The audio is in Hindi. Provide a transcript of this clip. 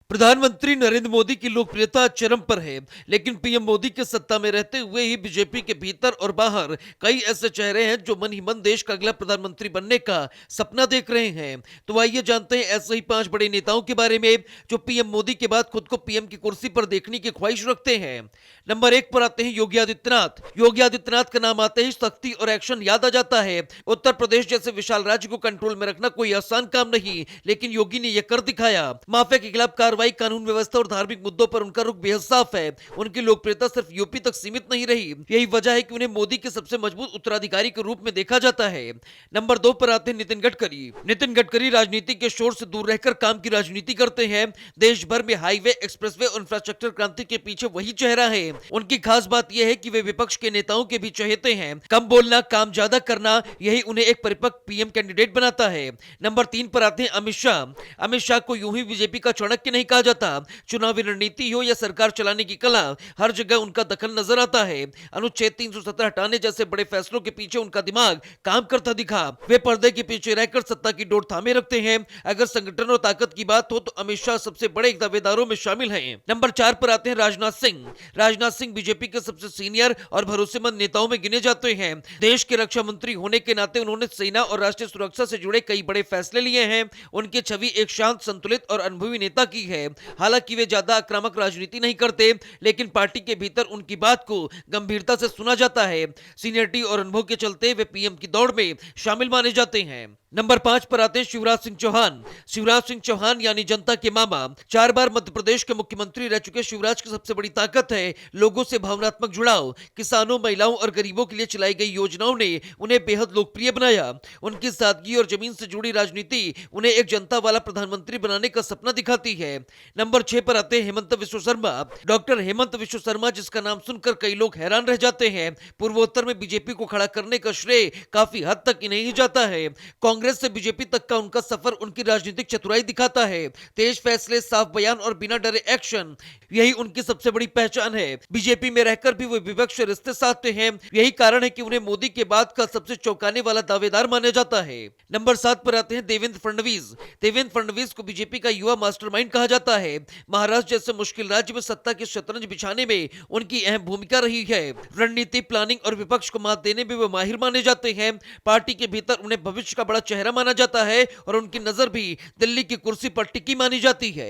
प्रधानमंत्री नरेंद्र मोदी की लोकप्रियता चरम पर है, लेकिन पीएम मोदी के सत्ता में रहते हुए ही बीजेपी के भीतर और बाहर कई ऐसे चेहरे हैं जो मन ही मन देश का अगला प्रधानमंत्री बनने का सपना देख रहे हैं। तो आइए जानते हैं ऐसे ही 5 बड़े नेताओं के बारे में जो पीएम मोदी के बाद खुद को पीएम की कुर्सी पर देखने की ख्वाहिश रखते हैं। नंबर 1 पर आते हैं योगी आदित्यनाथ। योगी आदित्यनाथ का नाम आते ही सख्ती और एक्शन याद आ जाता है। उत्तर प्रदेश जैसे विशाल राज्य को कंट्रोल में रखना कोई आसान काम नहीं, लेकिन योगी ने यह कर दिखाया। माफिया के खिलाफ कार्रवाई, कानून व्यवस्था और धार्मिक मुद्दों पर उनका रुख बेहद साफ है। उनकी लोकप्रियता सिर्फ यूपी तक सीमित नहीं रही, यही वजह है कि उन्हें मोदी के सबसे मजबूत उत्तराधिकारी के रूप में देखा जाता है। नंबर 2 पर आते हैं नितिन गडकरी। नितिन गडकरी राजनीति के शोर से दूर रहकर काम की राजनीति करते हैं। देश भर में हाईवे, एक्सप्रेसवे और इंफ्रास्ट्रक्चर क्रांति के पीछे वही चेहरा है। उनकी खास बात यह है कि वे विपक्ष के नेताओं के भी चहेते हैं। कम बोलना, काम ज्यादा करना, यही उन्हें एक परिपक्व पीएम कैंडिडेट बनाता है। नंबर 3 पर आते हैं अमित शाह। अमित शाह को यूं ही बीजेपी का चाणक्य नहीं कहा जाता। चुनावी रणनीति हो या सरकार चलाने की कला, हर जगह उनका दखल नजर आता है। अनुच्छेद 370 हटाने जैसे बड़े फैसलों के पीछे उनका दिमाग काम करता दिखा। वे पर्दे के पीछे रहकर सत्ता की डोर थामे रखते हैं। अगर संगठन और ताकत की बात हो तो अमित शाह सबसे बड़े दावेदारों में शामिल हैं। नंबर 4 पर आते हैं राजनाथ सिंह। राजनाथ सिंह बीजेपी के सबसे सीनियर और भरोसेमंद नेताओं में गिने जाते हैं। देश के रक्षा मंत्री होने के नाते उन्होंने सेना और राष्ट्रीय सुरक्षा से जुड़े कई बड़े फैसले लिए हैं। उनकी छवि एक शांत, संतुलित और अनुभवी नेता की है। हालांकि वे ज्यादा आक्रामक राजनीति नहीं करते, लेकिन पार्टी के भीतर उनकी बात को गंभीरता से सुना जाता है। सीनियरिटी और अनुभव के चलते वे पीएम की दौड़ में शामिल माने जाते हैं। नंबर 5 पर आते हैं शिवराज सिंह चौहान। शिवराज सिंह चौहान यानी जनता के मामा। 4 बार मध्य प्रदेश के मुख्यमंत्री रह चुके शिवराज की सबसे बड़ी ताकत है लोगों से भावनात्मक जुड़ाव। किसानों, महिलाओं और गरीबों के लिए चलाई गई योजनाओं ने उन्हें बेहद लोकप्रिय बनाया। उनकी सादगी और जमीन से जुड़ी राजनीति उन्हें एक जनता वाला प्रधानमंत्री बनाने का सपना दिखाती है। नंबर 6 पर आते हैं हेमंत विश्व शर्मा। डॉक्टर हेमंत विश्व शर्मा, जिसका नाम सुनकर कई लोग हैरान रह जाते हैं। पूर्वोत्तर में बीजेपी को खड़ा करने का श्रेय काफी हद तक इन्हें जाता है। कांग्रेस से बीजेपी तक का उनका सफर उनकी राजनीतिक चतुराई दिखाता है। तेज फैसले, साफ बयान और बिना डरे एक्शन, यही उनकी सबसे बड़ी पहचान है। बीजेपी में रहकर भी वो विपक्ष से रिश्ते साधते हैं। यही कारण है कि उन्हें मोदी के बाद का सबसे चौंकाने वाला दावेदार माना जाता है। नंबर 7 पर आते हैं देवेंद्र फडणवीस। देवेंद्र फडणवीस को बीजेपी का युवा मास्टरमाइंड कहा जाता है। महाराष्ट्र जैसे मुश्किल राज्य में सत्ता की शतरंज बिछाने में उनकी अहम भूमिका रही है। रणनीति, प्लानिंग और विपक्ष को मात देने में वे माहिर माने जाते हैं। पार्टी के भीतर उन्हें भविष्य का बड़ा चेहरा माना जाता है और उनकी नजर भी दिल्ली की कुर्सी पर टिकी मानी जाती है।